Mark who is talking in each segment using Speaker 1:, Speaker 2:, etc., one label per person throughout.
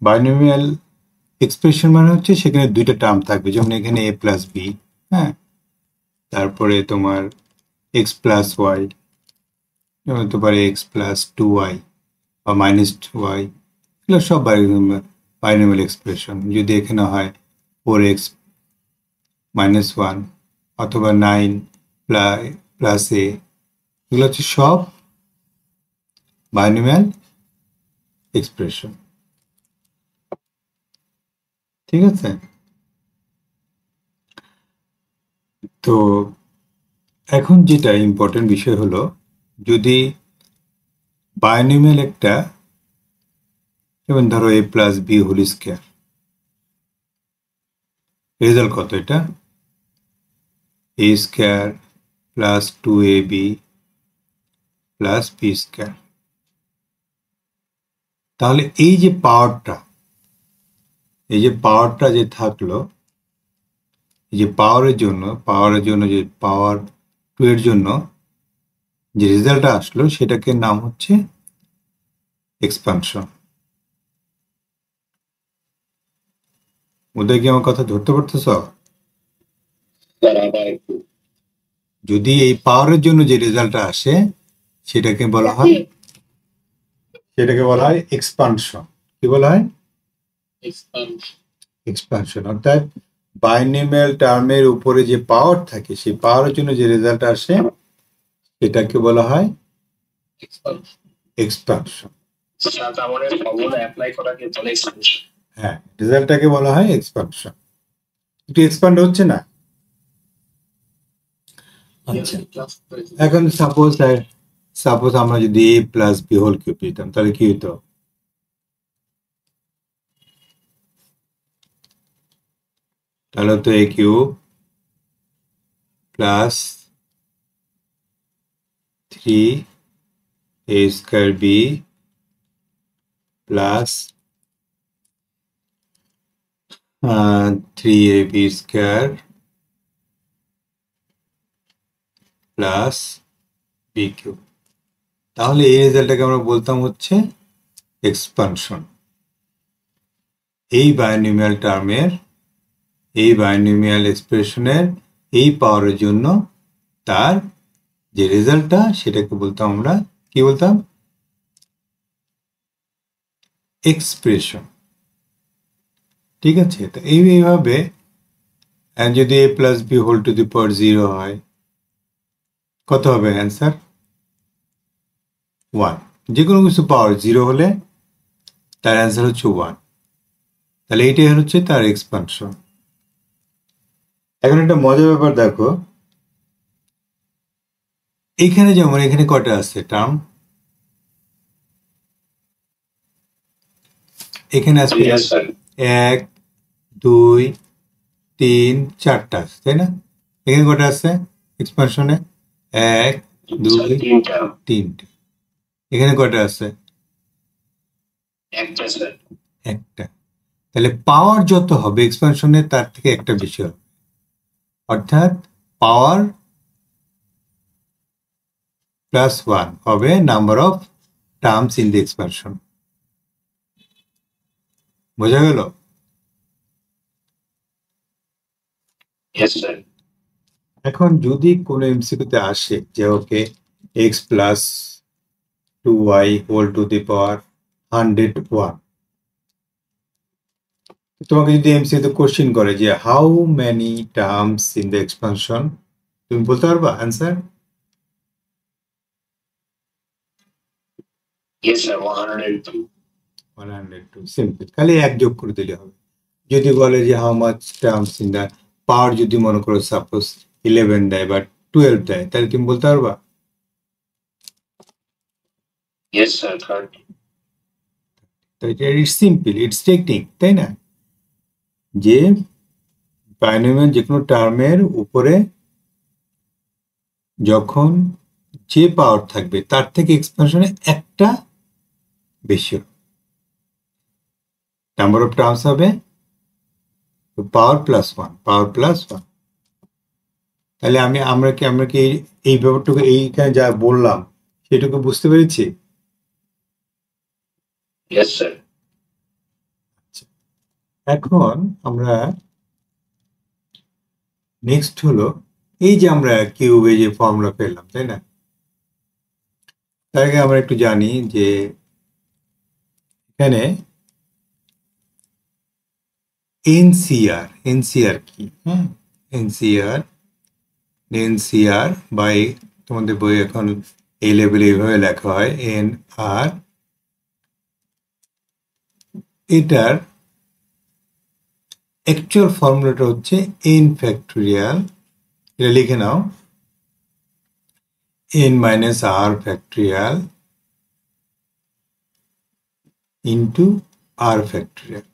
Speaker 1: Binomial expression মানে হচ্ছে সেখানে দুইটা টার্ম থাকবে, যেমন এখানে a প্লাস বি, হ্যাঁ, তারপরে তোমার এক্স প্লাস ওয়াই, হতে পারে এক্স প্লাস টু ওয়াই বা মাইনাস ওয়াই, এগুলো সব বাইনোমিয়াল এক্সপ্রেশন। যদি এখানে হয় ফোর এক্স মাইনাস ওয়ান অথবা নাইন প্লাস এ, এগুলো হচ্ছে সব বাইনোমিয়াল এক্সপ্রেশন। ঠিক আছে, তো এখন যেটা ইম্পর্টেন্ট বিষয় হলো, যদি বাইনোমিয়াল একটা, যেমন ধরো a plus b whole square, result কত? এটা a square plus two a b plus b square. তাহলে এই যে পাওয়ারটা যে থাকলো, এই যে পাওয়ারের জন্য যে পাওয়ার টু এর জন্য যে রেজাল্টটা আসলো, সেটাকে নাম হচ্ছে এক্সপানশন। ওদের কি আমার কথা ধরতে পারতেছ? যদি এই পাওয়ারের জন্য যে রেজাল্টটা আসে সেটাকে বলা হয় এক্সপানশন। কি বলা হয়? এক্সপানশন। অর্থাৎ বাইনোমিয়াল টার্মের উপরে যে পাওয়ার থাকে, সেই পাওয়ারের জন্য যে রেজাল্ট আসে সেটাকে বলা হয় এক্সপানশন। হ্যাঁ, রেজাল্টটাকে বলা হয় এক্সপানশন। একটু এক্সপান্ড হচ্ছে না? আচ্ছা, এখন সাপোজ আমরা যদি a plus b whole cube দিতাম, তাহলে কি হতো? তাহলে তো a cube plus three a square b plus three a b square plus B cube. তাহলে এই রেজাল্টটাকে আমরা বলতাম হচ্ছে এক্সপানশন। এই বাইনোমিয়াল এক্সপ্রেশনের এই পাওয়ারের জন্য তার যে রেজাল্টটা, সেটাকে বলতাম আমরা, কি বলতাম? এক্সপ্রেশন। ঠিক আছে, তো এইভাবে যদি a plus b whole to the power 0 হয়, কত হবে অ্যান্সার? 1। যে কোনো কিছু পাওয়ার 0 হলে তার অ্যান্সার হচ্ছে 1। তাহলে এইটাই হচ্ছে তার এক্সপানশন। এখন একটা মজার ব্যাপার দেখো, এখানে যেমন এখানে কটা আছে টার্ম? এখানে আছে 1 2 3 4টা আছে, তাই না? এখানে কটা আছে এক্সপানশনে? 1 2 3টে। এখানে কটা আছে? একটা। তাহলে পাওয়ার যত হবে এক্সপানশনে, তার থেকে একটা বেশি হবে। অর্থাৎ পাওয়ার প্লাস 1 হবে number of terms in the expansion. বোঝা গেল? এখন যদি কোনো এমসিকিউতে আসে যে okay x plus two y whole to the power 101, তোমাকে যদি এমসিকিউতে কোশ্চেন করে যে how many terms in the expansion, তুমি বলতে পারবা অ্যান্সার?
Speaker 2: Yes, sir, 102.
Speaker 1: 102, সিম্পল, খালি এক যোগ করে দিলে হবে। যদি বলে যে how much terms in the power, যদি মনে করো সাপোজ 11 দেয় বা 12 দেয়, তাহলে তুমি বলতে পারবা?
Speaker 2: Yes, sir, 30.
Speaker 1: তো এটা ইটস সিম্পল, ইটস টেকনিক, তাই না? যে বাইনোমিয়াল যে কোনো টার্মের উপরে যখন যে পাওয়ার থাকবে তার থেকে এক্সপানশনে একটা বেশি হবে, নাম্বার অফ টার্মস হবে পাওয়ার প্লাস 1। তাহলে আমরা কি এই ব্যাপারটুকু এইখানে যা বললাম সেটুকু বুঝতে পেরেছি?
Speaker 2: Yes, sir.
Speaker 1: এখন আমরা নেক্সট হলো এই যে আমরা কিউবে যে ফর্মুলা পেলাম, তাই না? তার আগে আমরা একটু জানি যে এখানে এনসিআর কি? হ্যাঁ, এনসিআর বাই তোমাদের বই এখন এই লেভেলে এইভাবে লেখা হয় এন আর। এটার অ্যাকচুয়াল ফর্মুলাটা হচ্ছে এন ফ্যাক্টোরিয়াল, এটা লিখে নাও, N minus r factorial into r factorial.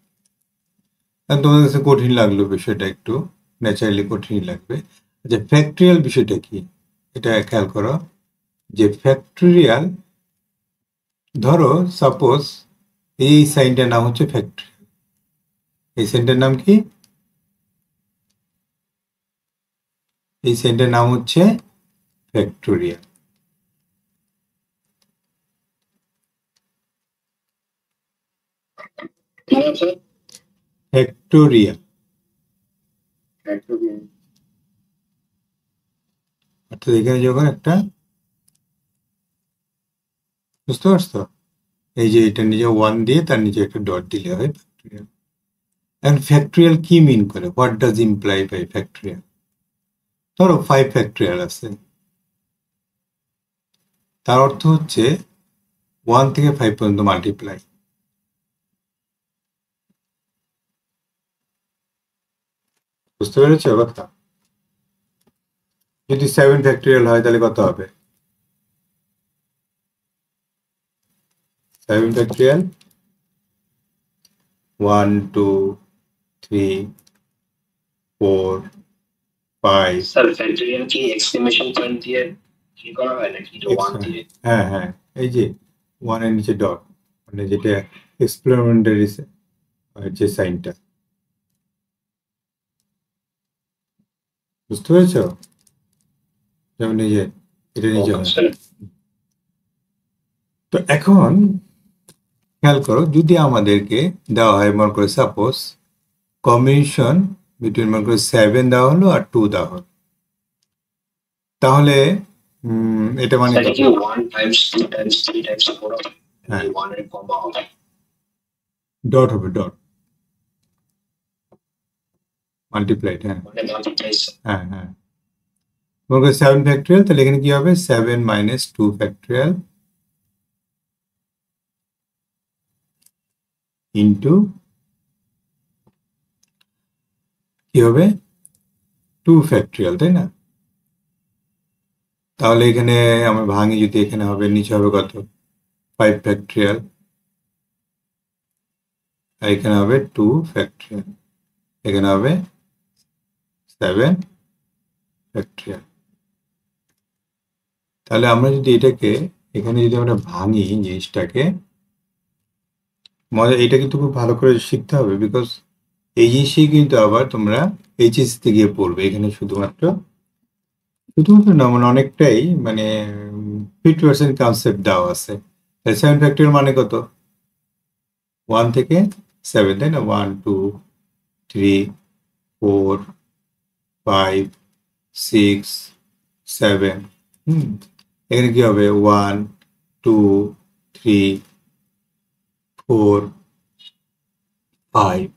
Speaker 1: তোমাদের কাছে কঠিন লাগলো বিষয়টা, একটু ন্যাচারালি কঠিন লাগবে। আচ্ছা, ফ্যাক্টোরিয়াল বিষয়টা কি এটা খেয়াল করো, যে ফ্যাক্টোরিয়াল ধরো সাপোজ এই সাইনটার নাম হচ্ছে ফ্যাক্টোরিয়াল, এই সাইনটার নাম কি? এই সাইনটার নাম হচ্ছে ফ্যাক্টোরিয়াল। ফ্যাক্টোরিয়াল অর্থাৎ এখানে যখন একটা, বুঝতে পারছো, এই যে এটা নিচে 1 দিয়ে তার নিচে একটা ডট দিলে হয় ফ্যাক্টোরিয়াল। এখন ফ্যাক্টোরিয়াল কি মিন করে? What does imply by factorial? ধরো 5 ফ্যাক্টোরিয়াল আছে, তার অর্থ হচ্ছে 1 থেকে 5 পর্যন্ত মাল্টিপ্লাই। বুঝতে পেরেছো কথা? যদি 7 ফ্যাক্টোরিয়াল হয় তাহলে কত হবে? 7 ফ্যাক্টোরিয়াল 1 2 3 4 5।
Speaker 2: স্যার ফ্যাক্টোরিয়াল কি এক্সক্লেমেশন পয়েন্ট দিয়ে কি করা হয় নাকি 1 দিয়ে?
Speaker 1: হ্যাঁ হ্যাঁ, এই যে 1 এর নিচে ডট, মানে যেটা এক্সপ্লেমেন্টারি যে সাইনটা, বুঝতে পেরেছো? যেমন এই যে এটা নিচে হয়। তো এখন খেয়াল করো, যদি আমাদেরকে দেওয়া হয় মনে করে সাপোজ কম্বিনেশন বিটুইন মনে করে 7 দেওয়া হলো আর 2 দেওয়া হলো, তাহলে এটা মানে
Speaker 2: কি 1 টাইমস 2 টাইমস 3 টাইমস 4 হবে?
Speaker 1: হ্যাঁ,
Speaker 2: 1 এর কমা হবে,
Speaker 1: ডট হবে, ডট মাল্টিপ্লাইড। হ্যাঁ
Speaker 2: মানে মাল্টিপ্লাই।
Speaker 1: হ্যাঁ হ্যাঁ, মনে করে 7 ফ্যাক্টোরিয়াল, তাহলে এখানে কি হবে? 7 মাইনাস 2 ফ্যাক্টোরিয়াল ইন্টু কি হবে? 2 ফ্যাক্টোরিয়াল, তাই না? তাহলে এখানে আমরা ভাঙি, যদি এখানে হবে নিচে হবে কত? 5 ফ্যাক্টোরিয়াল, আর এখানে হবে 2 ফ্যাক্টোরিয়াল, এখানে হবে 7 ফ্যাক্টোরিয়াল। তাহলে আমরা যদি এটাকে এখানে যদি আমরা ভাঙি জিনিসটাকে, মজা, এটা কিন্তু খুব ভালো করে শিখতে হবে, বিকজ এই জিনিসই কিন্তু আবার তোমরা এইচএসসিতে গিয়ে পড়বে। এখানে শুধুমাত্র না, মানে অনেকটাই মানে 50% কনসেপ্ট দেওয়া আছে। 7 ফ্যাক্টোরিয়াল মানে কত? 1 থেকে 7, তাই না? 1 2 3 4 5 6 7। এখানে কি হবে? 1 2 3 4 5,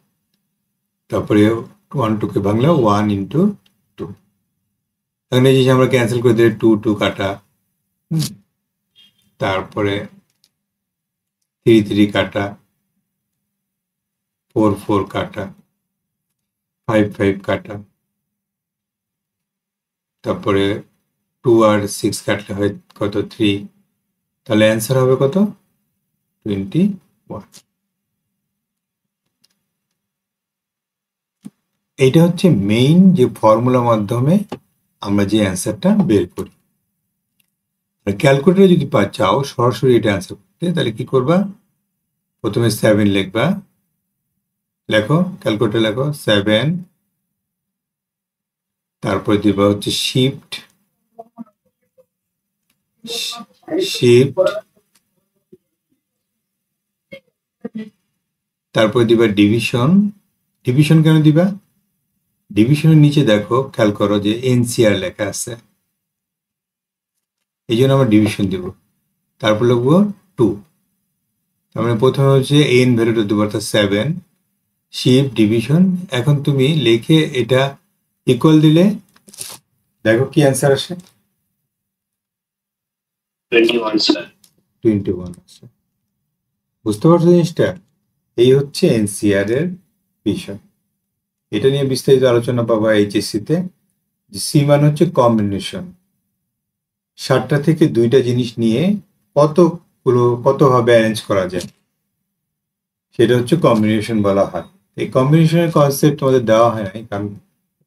Speaker 1: তারপরে 1 2 কে ভাঙলে 1 ইন্টু 2। এখন এই জিনিস আমরা ক্যান্সেল করে দিলে 2 2 কাটা, তারপরে 3 3 কাটা, 4 4 কাটা, 5 5 কাটা, তারপরে 2 আর 6 কাটলে হয় কত? 3। তাহলে অ্যান্সার হবে কত? 21। এইটা হচ্ছে মেইন যে ফর্মুলার মাধ্যমে আমরা যে অ্যান্সারটা বের করি। ক্যালকুলেটরে যদি চাও সরাসরি এটা অ্যান্সার করতে, তাহলে কি করবা? প্রথমে 7 লিখবা, লেখো, ক্যালকুলেটর লেখো 7, তারপর দিবা হচ্ছে শিফট, তারপর দিবা ডিভিশন, ডিভিশন কেন দিবা? ডিভিশনের নিচে দেখো, খেয়াল করো যে এনসিআর লেখা আছে, এই জন্য আমরা ডিভিশন দিব। তারপর লিখবো 2, তার মানে প্রথমে হচ্ছে এন ভ্যালুটা দেবো অর্থাৎ 7, শিফট ডিভিশন। এখন তুমি লিখে এটা ইকুয়াল দিলে দেখো কি অ্যান্সার আসে,
Speaker 2: 21 স্যার।
Speaker 1: 21 আসে। বুঝতে পারছো জিনিসটা? এই হচ্ছে এনসিআর এর বিষয়। এটা নিয়ে বিস্তারিত আলোচনা পাবা এইচএসসিতে। সি মানে হচ্ছে কম্বিনেশন, 7টা থেকে 2টা জিনিস নিয়ে কতভাবে অ্যারেঞ্জ করা যায়, সেটা হচ্ছে কম্বিনেশন বলা হয়। এই কম্বিনেশনের কনসেপ্ট তোমাদের দেওয়া হয় নাই, কারণ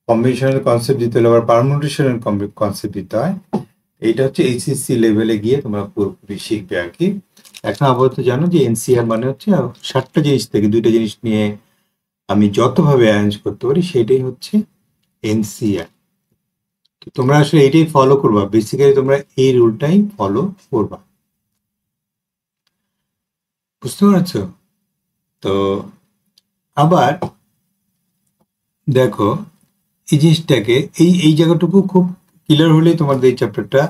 Speaker 1: কম্বিনেশনের কনসেপ্ট দিতে হলে আবার পারমুটেশনের কনসেপ্ট দিতে হয়। এইটা হচ্ছে এইচএসসি লেভেলে গিয়ে তোমরা পুরোপুরি শিখবে আর কি। এখন আপাতত জানো যে এনসিআর মানে হচ্ছে 7টা জিনিস থেকে 2টা জিনিস নিয়ে আমি যতভাবে অ্যারেঞ্জ করতে পারি সেটাই হচ্ছে এনসিআর। তোমরা আসলে এটাই ফলো করবা, বেসিক্যালি তোমরা এই রুলটাই ফলো করবা। বুঝতে পারছো? তো আবার দেখো এই জিনিসটাকে এই জায়গাটুকু খুব ক্লিয়ার হলেই তোমাদের এই চ্যাপ্টারটা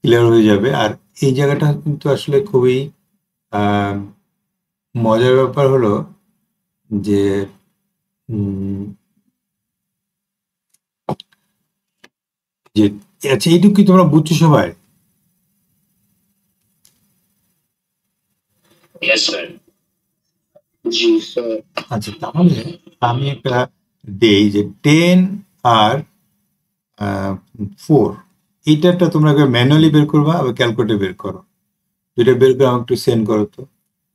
Speaker 1: ক্লিয়ার হয়ে যাবে। আর এই জায়গাটা কিন্তু আসলে খুবই মজার ব্যাপার হলো যে যে আচ্ছা, এইটুকু কি তোমরা বুঝছো সবাই?
Speaker 2: Yes sir. জি স্যার।
Speaker 1: আচ্ছা, তাহলে আমি একটা দেই যে 10 আর 4, এইটাটা তোমরা ম্যানুয়ালি বের করবা, আবার ক্যালকুলেটে বের করো। দুইটা বের করে আমাকে একটু সেন্ড করো তো,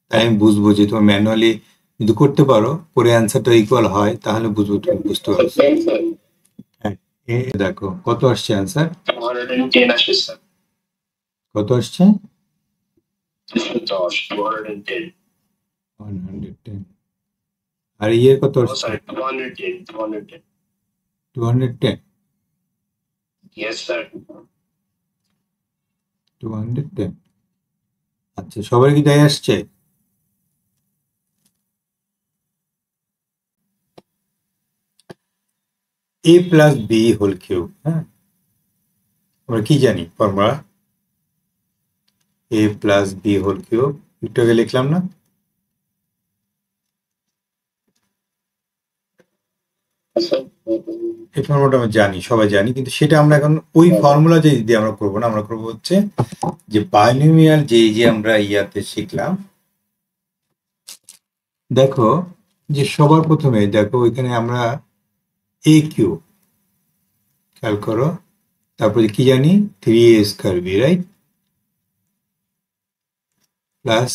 Speaker 1: তাই আমি বুঝবো যে তোমার ম্যানুয়ালি যদি করতে পারো, পরে অ্যান্সারটা ইকুয়াল হয়, তাহলে বুঝবো তুমি বুঝতে পারছো। হ্যাঁ, দেখো কত আসছে অ্যান্সার,
Speaker 2: 210 আসে স্যার।
Speaker 1: কত আসছে?
Speaker 2: 210
Speaker 1: 110। আর ইয়ের কত আসছে?
Speaker 2: স্যার 210
Speaker 1: 210।
Speaker 2: Yes sir.
Speaker 1: 210। আচ্ছা, সবার কি তাই আসছে? এ প্লাস বি হোল কিউব, হ্যাঁ আমরা কি জানি ফর্মুলা, এ প্লাস বি হোল কিউব, একটু আগে লিখলাম না? এই ফর্মুলাটা আমরা জানি, সবাই জানি, কিন্তু সেটা আমরা এখন ওই ফর্মুলা যে দিয়ে আমরা করবো না, আমরা করবো হচ্ছে যে বাইনোমিয়াল যে আমরা ইয়াতে শিখলাম। দেখো যে সবার প্রথমে দেখো এখানে আমরা এ কিউব, খেয়াল করো, তারপরে কি জানি 3a square B, right, plus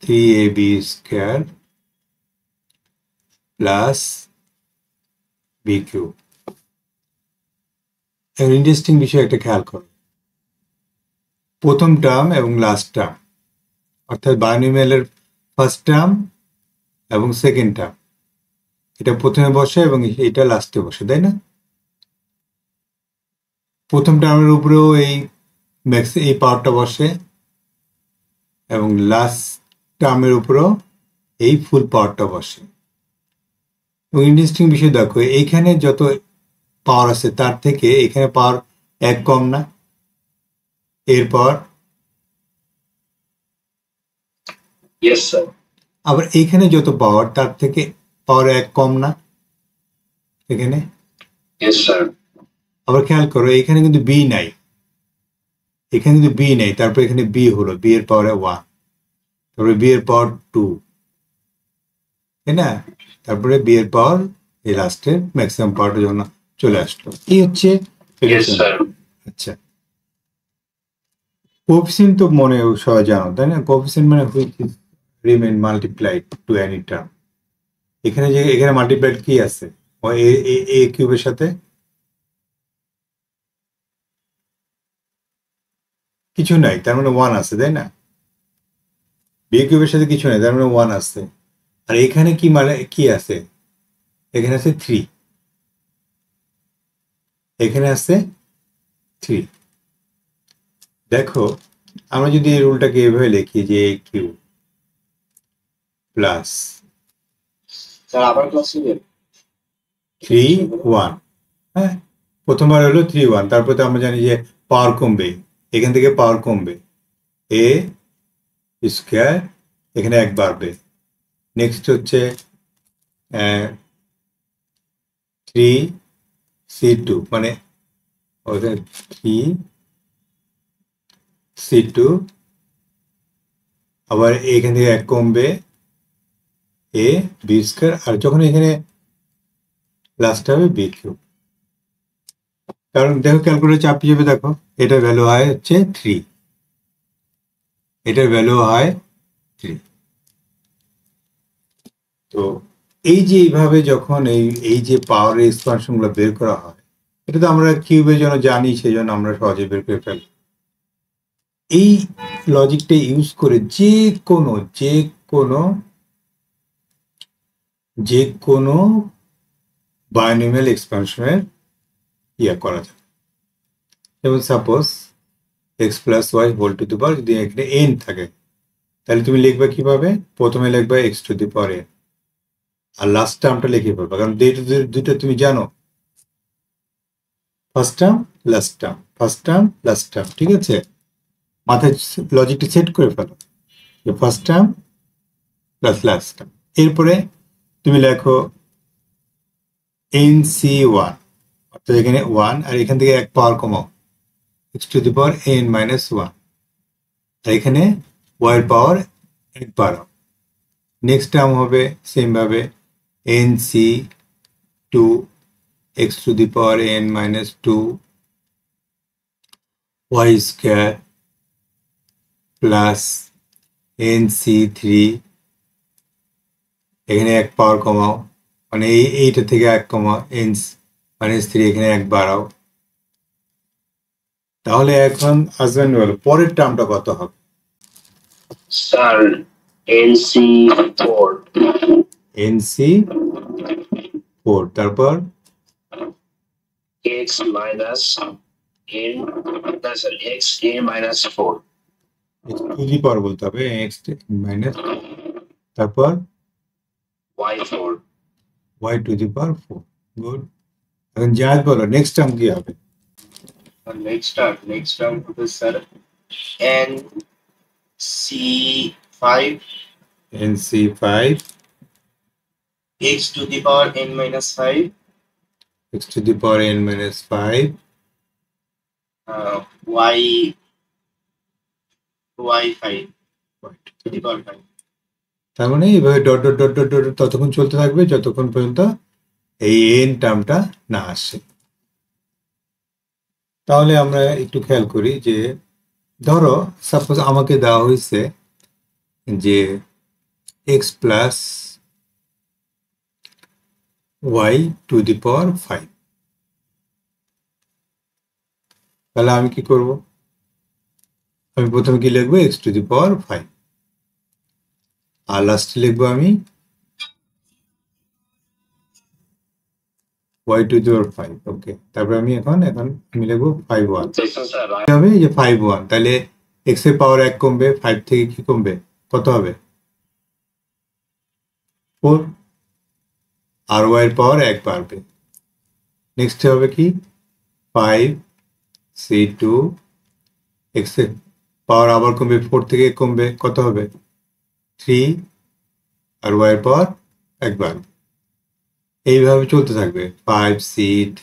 Speaker 1: 3ab square plus B cube. Interesting বিষয় একটা খেয়াল করো, প্রথম টার্ম এবং লাস্ট টার্ম, অর্থাৎ বাইনোমিয়ালের ফার্স্ট টার্ম এবং সেকেন্ড টার্ম, এটা প্রথমে বসে এবং এটা লাস্টে বসে, তাই না? প্রথম টার্মের উপরেও এই পাওয়ারটা বসে এবং লাস্ট টার্মের উপরেও এই ফুল পাওয়ারটা বসে। এবং ইন্টারেস্টিং বিষয় দেখো, এইখানে যত পাওয়ার আছে তার থেকে এখানে পাওয়ার 1 কম না? এরপর
Speaker 2: ইয়েস স্যার।
Speaker 1: আবার এইখানে যত পাওয়ার তার থেকে পাওয়ার 1 কম না এখানে?
Speaker 2: Yes sir.
Speaker 1: আবার খেয়াল করো এখানে কিন্তু বি নাই, এখানে কিন্তু বি নেই, তারপর এখানে বি হলো, বি এর পাওয়ার 1, তারপরে বি এর পাওয়ার 2, তাই না? তারপরে বি এর পাওয়ার এই লাস্টের ম্যাক্সিমাম পাওয়ারটা যখন চলে আসলো, এই হচ্ছে
Speaker 2: ইয়েস স্যার।
Speaker 1: আচ্ছা, কোএফিসিয়েন্ট তো মনে সবাই জানো, তাই না? কোএফিসিয়েন্ট মানে which is remain multiplied to any term. এখানে মাল্টিপ্লাইড কি আছে এ কিউবের সাথে? কিছু নাই, তার মানে 1 আছে, তাই না? বি কিউবের সাথে কিছু নাই, তার মানে 1 আছে। আর এখানে কি মানে কি আছে? এখানে আছে 3, এখানে আছে 3। দেখো আমরা যদি এই রুলটাকে এভাবে লিখি যে এ কিউব প্লাস,
Speaker 2: স্যার আবার ক্লাস নেবেন?
Speaker 1: 3 1, হ্যাঁ, প্রথমবার হলো 3 1, তারপরে তো আমরা জানি যে পাওয়ার কমবে, এখান থেকে পাওয়ার কমবে, এ স্কোয়ার, এখানে 1 বাড়বে। নেক্সট হচ্ছে 3c2, মানে 3c2, আবার এখান থেকে 1 কমবে, এ বি স্কোয়ার, আর যখন এখানে লাস্ট হবে বি কিউব। কারণ দেখো ক্যালকুলেটর চাপ হিসেবে দেখো, এটার ভ্যালু হয় হচ্ছে 3, এটার ভ্যালু হয় 3। তো এই যে এইভাবে যখন এই যে পাওয়ার এক্সপানশন গুলো বের করা হয়, এটা তো আমরা কিউবের জন্য জানি, সেই জন্য আমরা সহজে বের করে ফেলি। এই লজিকটা ইউজ করে যে কোনো বায়োনোমিয়াল এক্সপানশনের করা যায়। যেমন suppose x plus y whole to the power, যদি এখানে এন থাকে, তাহলে তুমি লিখবে কিভাবে? প্রথমে লিখবে x to the power n, আর লাস্ট টার্মটা লিখে ফেলবে, কারণ দুটো তুমি জানো, first term last term, first term last term, ঠিক আছে? মাথায় লজিকটা সেট করে ফেলো যে first term plus last term. এরপরে তুমি লেখো NC1, অর্থাৎ এখানে 1, আর এখান থেকে 1 পাওয়ার কমাও, x to the power n minus 1, আর এখানে y এর পাওয়ার 1 বাড়াও। নেক্সট টার্ম হবে সেম ভাবে NC2, x to the power n minus 2 y square plus NC3, এখানে 1 পাওয়ার কমাও, মানে এইটা থেকে 1 কমাও, n মাইনাস 3, এখানে 1 বাড়াও। তাহলে এখন আসবেন বলো পরের টার্মটা কত হবে?
Speaker 2: স্যার NC4,
Speaker 1: NC4, তারপর
Speaker 2: x minus n, sorry, x a minus 4,
Speaker 1: x to the power বলতে হবে, x মাইনাস, তারপর
Speaker 2: y4,
Speaker 1: y to the power 4। Good. এখন জাজ বলো নেক্সট টার্ম কি হবে?
Speaker 2: next term হবে sir NC5,
Speaker 1: NC5,
Speaker 2: x to the power n minus 5,
Speaker 1: x to the power n minus 5,
Speaker 2: y5 to the power 5.
Speaker 1: তার মানে এইভাবে dot dot dot dot dot ততক্ষণ চলতে থাকবে যতক্ষণ পর্যন্ত এই এন টার্মটা না আসে। তাহলে আমরা একটু খেয়াল করি যে ধরো সাপোজ আমাকে দেওয়া হয়েছে যে x plus y to the power 5, তাহলে আমি কি করব? আমি প্রথমে কি লিখবো? এক্স টু দি পাওয়ার 5, আর লাস্টে লিখবো আমি y টু দি পাওয়ার 5। ওকে, তারপরে আমি আমি লিখবো 5 1 হবে, যে 5 1, তাহলে এক্স এর পাওয়ার 1 কমবে, 5 থেকে কি কমবে, কত হবে? 4, আর y এর পাওয়ার 1 বাড়বে। নেক্সট হবে কি 5c2, এক্স এর পাওয়ার আবার কমবে, 4 থেকে কমবে, কত হবে? 3, আর y এর পাওয়ার 1 বাড়বে। এইভাবে চলতে থাকবে 5c3,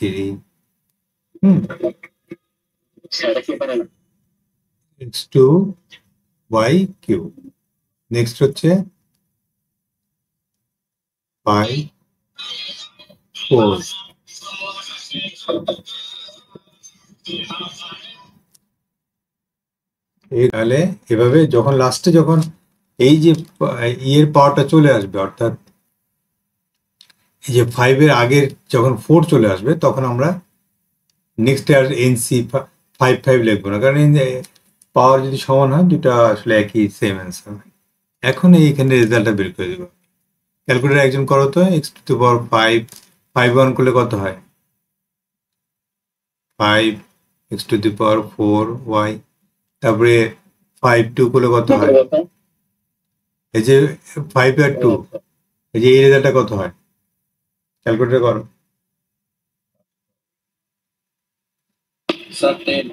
Speaker 1: x2 y cube. Next হচ্ছে 5 4, তাহলে এভাবে যখন লাস্টে যখন এই যে এর পাওয়ারটা চলে আসবে, অর্থাৎ এই যে 5 এর আগের যখন 4 চলে আসবে, তখন আমরা নেক্সট আর NC5 লিখবো না, কারণ পাওয়ার যদি সমান হয় দুটা আসলে একই সেম অ্যান্সার হয়। এখন এইখানে রেজাল্টটা বের করে দেবো। ক্যালকুলেটর একজন করো তো, এক্স টু দি পাওয়ার 5 1 করলে কত হয়? 5 x to the power 4 y, তারপরে 5 2 করলে কত হয়? এই যে 5 আর 2, এই যে এই রেজাল্টটা কত হয়? ক্যালকুলেটর করো।
Speaker 2: স্যার 10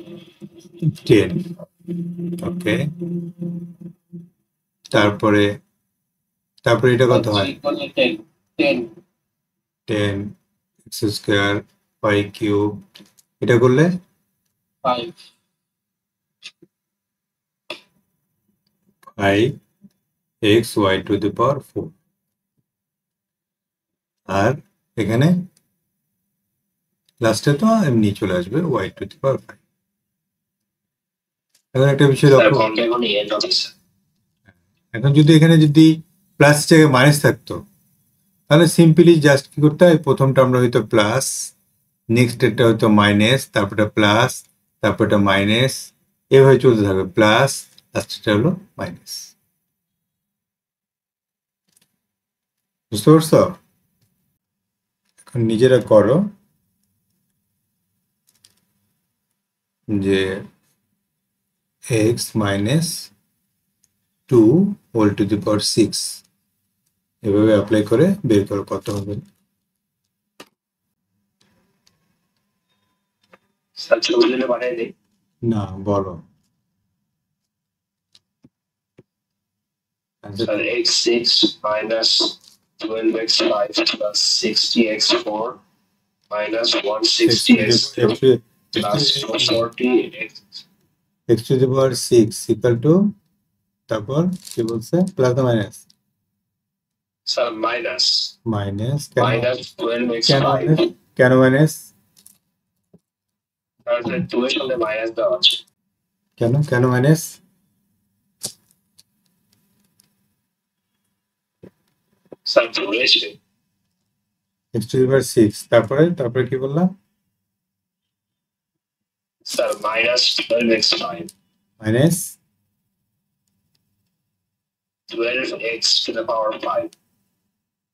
Speaker 1: 10 ওকে তারপরে এটা কত হয় 10 x স্কয়ার y কিউব এটা করলে
Speaker 2: 5
Speaker 1: x y to the power 4 আর এখানে লাস্টে তো এমনি চলে আসবে y টু দি পাওয়ার 5 এখন একটা বিষয়
Speaker 2: স্যার
Speaker 1: লক্ষ্য
Speaker 2: কোনটা এখন এন্ড হবে স্যার
Speaker 1: এখন যদি এখানে যদি প্লাস জায়গায় মাইনাস থাকতো তাহলে সিম্পলি জাস্ট কি করতে হয় প্রথম টার্মটা হয়তো প্লাস নেক্সট এটা হয়তো মাইনাস তারপরটা প্লাস তারপরটা মাইনাস এভাবে চলতে থাকবে প্লাস লাস্টটা হলো মাইনাস বুঝতে পারছো এখন নিজেরা করো যে x minus 2 whole to the power 6 এভাবে অ্যাপ্লাই করে বের করো কত হবে
Speaker 2: স্যার ছবি তুলে পাঠিয়ে দিই
Speaker 1: না বলো
Speaker 2: sir x6 minus 12x5 plus 60x4 minus 160x2 plus 240x
Speaker 1: x to the power 6 equal to তারপর কি বলছে প্লাস না minus
Speaker 2: sir minus
Speaker 1: minus
Speaker 2: minus
Speaker 1: কেন
Speaker 2: 12x5
Speaker 1: মাইনাস কেন মাইনাস
Speaker 2: কারণ স্যার 2 এর সাথে মাইনাস দেওয়া আছে
Speaker 1: কেন মাইনাস
Speaker 2: স্যার ধরেছে
Speaker 1: x টু দি পাওয়ার 6 তারপরে কি বললাম
Speaker 2: sir minus 12x5
Speaker 1: minus
Speaker 2: 12x to the power 5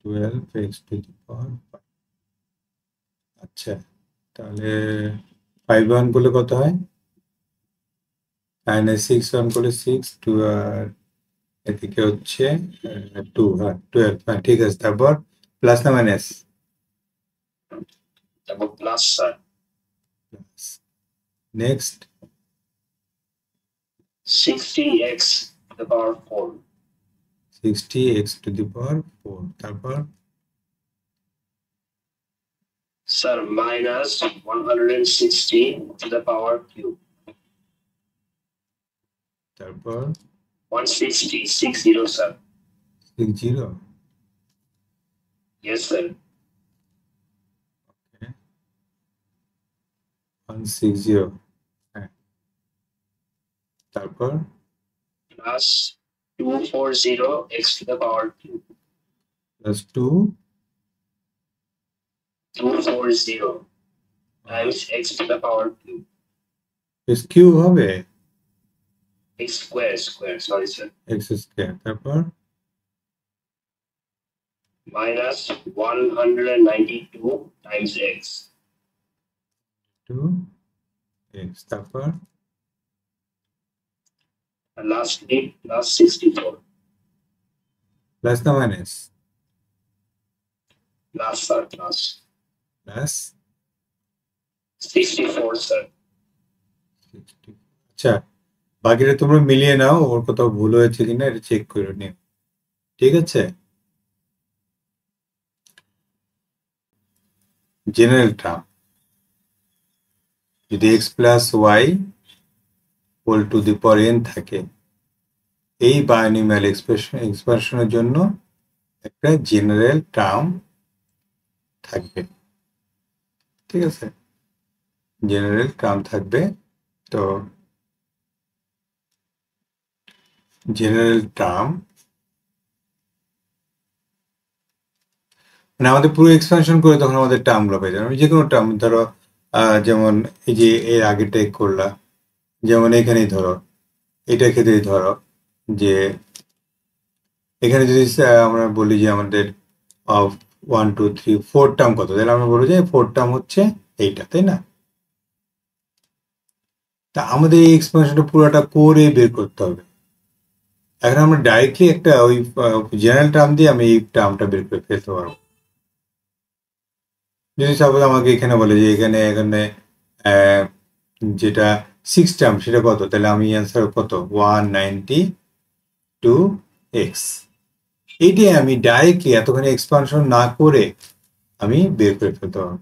Speaker 1: 12x to the power 5 আচ্ছা তাহলে 5 ওয়ান করলে কত হয় মাইনাস 6 ওয়ান করলে 6 2 আর এদিকে হচ্ছে 2 হ্যাঁ 12 হ্যাঁ ঠিক আছে তারপর প্লাস না মাইনাস
Speaker 2: তারপর plus sir
Speaker 1: next
Speaker 2: 60x to the power 4
Speaker 1: 60x to the power 4 তারপর
Speaker 2: sir minus 160 to the power cube
Speaker 1: তারপর
Speaker 2: 160 60 sir
Speaker 1: 60
Speaker 2: yes sir
Speaker 1: 160 হ্যাঁ তারপর
Speaker 2: plus 240 x to the power cube
Speaker 1: plus 2
Speaker 2: 240 times x to the power cube
Speaker 1: S Q হবে
Speaker 2: x square sorry sir
Speaker 1: x square তারপর
Speaker 2: minus 192 times x
Speaker 1: 2 x তারপর
Speaker 2: and lastly plus 64
Speaker 1: plus না minus
Speaker 2: plus sir plus
Speaker 1: plus
Speaker 2: 64 sir
Speaker 1: আচ্ছা বাকিটা তোমরা মিলিয়ে নাও ওর কোথাও ভুল হয়েছে কিনা এটা চেক করে নিও ঠিক আছে জেনারেল টার্ম যদি x plus y whole to the power n থাকে এই বায়োনিমিয়াল এক্সপ্রেশনের জন্য একটা জেনারেল টার্ম থাকবে ঠিক আছে জেনারেল টার্ম থাকবে তো জেনারেল টার্ম মানে আমাদের পুরো এক্সপেনশন করে তখন আমাদের টার্মগুলো পেয়ে যাবে যে কোনো টার্ম ধরো যেমন এই যে এর আগেটাই করলা যেমন এখানেই ধরো এটা ক্ষেত্রেই ধরো যে এখানে যদি আমরা বলি যে আমাদের 1 2 3 4 টার্ম কত তাহলে আমরা বলবো যে 4 টার্ম হচ্ছে এইটা তাই না তা আমাদের এই এক্সপেনশনটা পুরোটা করে বের করতে হবে এখন আমরা ডাইরেক্টলি একটা ওই জেনারেল টার্ম দিয়ে আমি এই টার্মটা বের করে ফেলতে পারবো যদি সাপোজ আমাকে এখানে বলে যে এখানে যেটা 6 টার্ম সেটা কত, তাহলে আমি অ্যান্সার কত 192x। এইটাই আমি ডাইরেক্টলি এতখানি এক্সপানশন না করে আমি বের করে ফেলতে পারবো।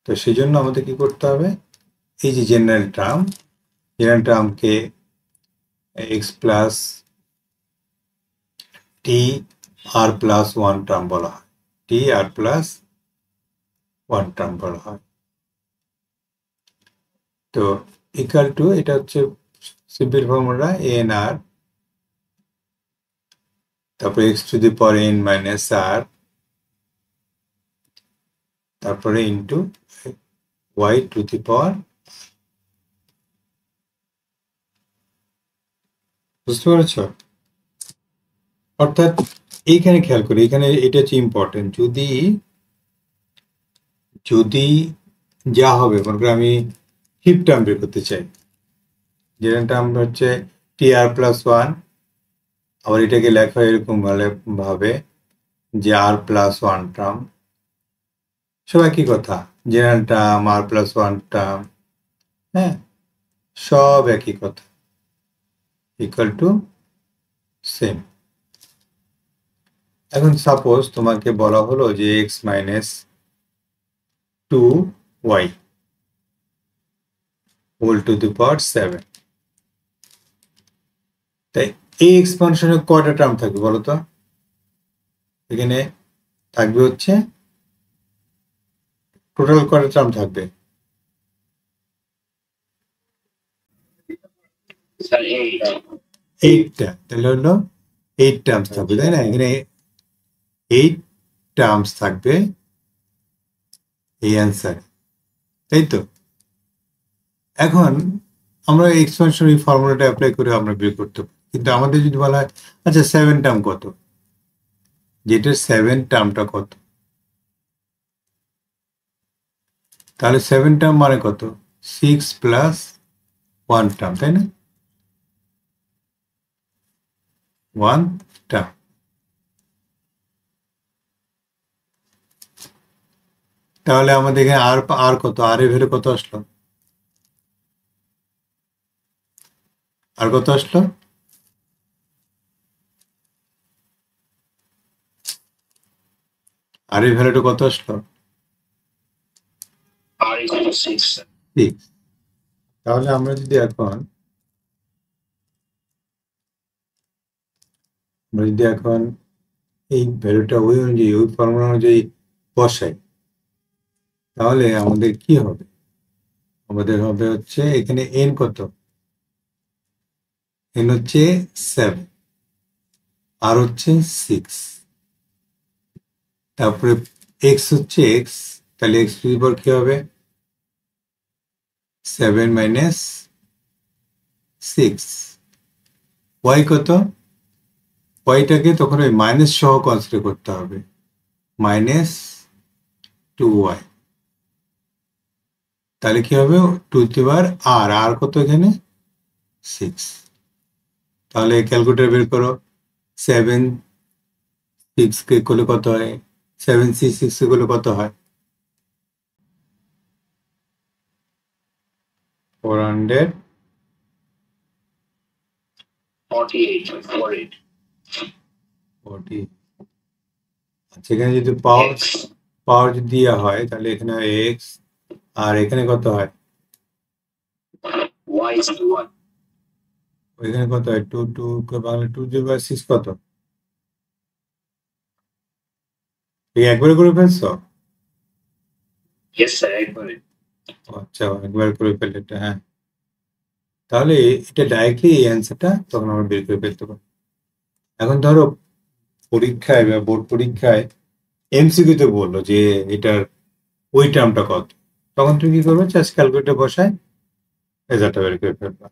Speaker 1: তো সেই জন্য আমাদের কি করতে হবে, এই যে জেনারেল টার্মকে এক্স প্লাস টি আর প্লাস ওয়ান টার্ম বলা হয়, টি আর প্লাস ওয়ান টার্ম বলা হয়। তো ইকুয়াল টু, এটা হচ্ছে সিম্পল ফর্মুলা এন আর, তারপরে x to the power n minus r, তারপরে into y to the power. বুঝতে পেরেছ? অর্থাৎ এইখানে খেয়াল করি, এখানে এটা হচ্ছে ইম্পর্টেন্ট। যদি যা হবে, মনে করি আমি ফিফথ টার্ম বের করতে চাই, যেটা টার্ম হচ্ছে টি আর প্লাস ওয়ান, আবার এটাকে লেখা হয় এরকম ভাবে যে আর প্লাস ওয়ান টার্ম, সব একই কথা, general term r plus one term, হ্যাঁ সব একই কথা, ইকুয়াল টু সেম। এখন সাপোজ তোমাকে বলা হলো যে x minus 2y whole to the power 7, তাই এই এক্সপানশনে কয়টা টার্ম থাকবে বলো তো? এখানে থাকবে হচ্ছে টোটাল কয়টা টার্ম থাকবে? এইটটা, তাহলে হলো 8 টার্মস থাকবে, তাই না? এখানে 8 টার্মস থাকবে এই অ্যান্সার, তাই তো? এখন আমরা এক্সপানশন এই ফর্মুলাটা অ্যাপ্লাই করে আমরা বের করতে পারি, কিন্তু আমাদের যদি বলা হয় আচ্ছা 7 টার্ম কত, যেটার 7 টার্মটা কত, তাহলে 7 টার্ম মানে কত? 6 প্লাস 1 টার্ম, তাই না? 1 টার্ম। তাহলে আমাদের এখানে আর কত, আর এর ভ্যালু কত আসলো? আর কত আসলো? আর এর ভ্যালুটা কত আসলো?
Speaker 2: R equal to 6.
Speaker 1: 6। তাহলে আমরা যদি এখন এই ভ্যালুটা ওই অনুযায়ী, ওই ফর্মুলা অনুযায়ী বসাই, তাহলে আমাদের কি হবে? আমাদের হবে হচ্ছে এখানে এন কত? এন হচ্ছে 7, আর হচ্ছে 6, তারপরে এক্স হচ্ছে এক্স, তাহলে এক্স টু দি পাওয়ার কি হবে? 7 মাইনাস 6। ওয়াই কত? ওয়াইটাকে তখন ওই মাইনাস সহ কনসিডার করতে হবে, মাইনাস 2y। তাহলে কি হবে? টু দি পাওয়ার আর, আর কত এখানে? 6। তাহলে ক্যালকুলেটর বের করো, 7 6 কে করলে কত হয়? 7 6 6 কে করলে কত হয়?
Speaker 2: 48.
Speaker 1: 40। আচ্ছা, এখানে যদি পাওয়ার যদি দেওয়া হয়, তাহলে এখানে এক্স, আর এখানে কত হয়?
Speaker 2: Y is to 1.
Speaker 1: এখানে কত হয়? 2 2 বাংলা 2 0 6 কত? এই একবারে করে ফেলছো?
Speaker 2: Yes, sir. একবারে।
Speaker 1: আচ্ছা, একবার করে ফেললে এটা, হ্যাঁ। তাহলে এটা ডাইরেক্টলি এই অ্যান্সারটা তখন আমরা বের করে ফেলতে পারি। এখন ধরো পরীক্ষায় বা বোর্ড পরীক্ষায় এমসিকিউতে বললো যে এটার ওই টার্মটা কত, তখন তুমি কি করবে? জাস্ট ক্যালকুলেটর বসায় রেজাল্টটা বের করে ফেলবা।